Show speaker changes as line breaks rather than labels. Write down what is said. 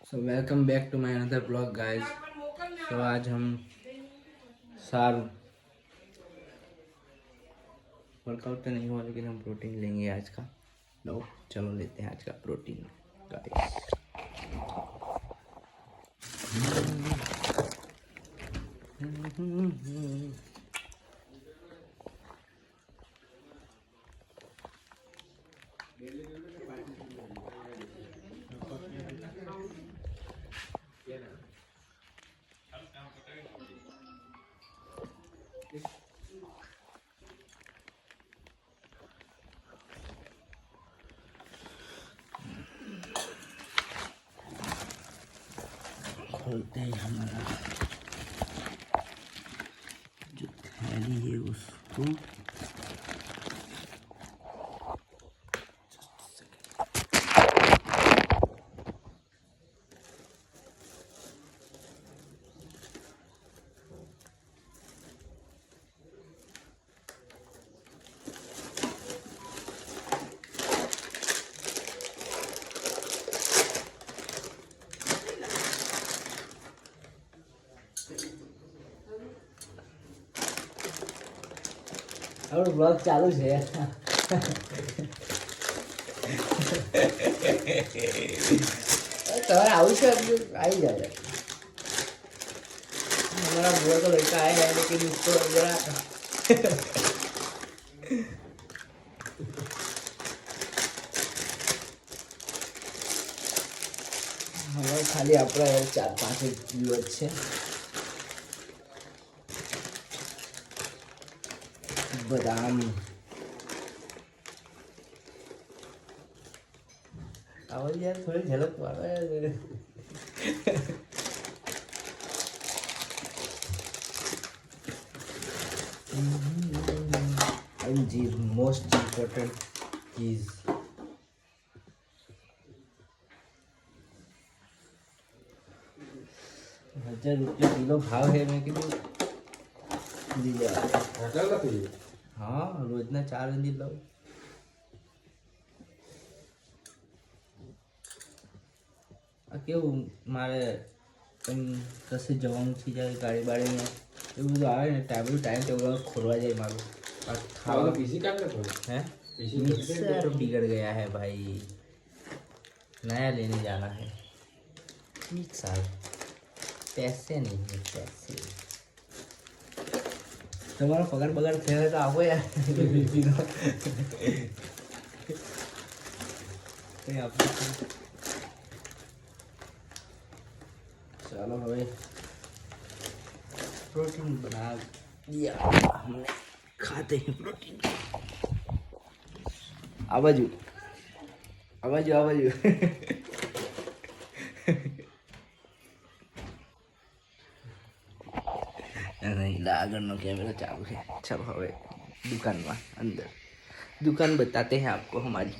So welcome back to my another blog guys. तो आज हम सार वर्कआउट तो नहीं हुआ लेकिन हम प्रोटीन लेंगे आज का। लो चलो लेते हैं आज का प्रोटीन गाइस। खोलते हैं हमारा जो थैली है उसको। और ब्लॉग चालू है। તમારે આવું છે આવી જાય हमारा बुआ तो लड़का आएगा लेकिन उसको जरा हमारे खाली अपना 4-5 દિવસ છે। बदाम आवाज यार थोड़ी झलक मारो यार। जी मोस्ट इम्पोर्टेंट चीज 1000 रुपये किलो भाव है। मैं कितनी हाँ रोजना 4 दी लो। કેવું મારે કશે જવાનું થઈ જાય ગાડી બાડીને એવું બધું આવે ને ટાઈમ ટેબલ ખોરવા જાય મારું। ખાવા पीसी काट ले हैं मिक्सर बिगड़ गया है भाई, नया लेने जाना है। मिक्सर पैसे नहीं है पैसे। તમારો પગાર બગાડ થયો તો આપો યાર। કઈ આપો चलो हमें प्रोटीन बना दिया हमने, खाते हैं प्रोटीन। आवाजू आवाजू आवाजू नहीं આગળનો કેમેરો ચાલુ है। चलो हमें दुकान में अंदर दुकान बताते हैं आपको हमारी।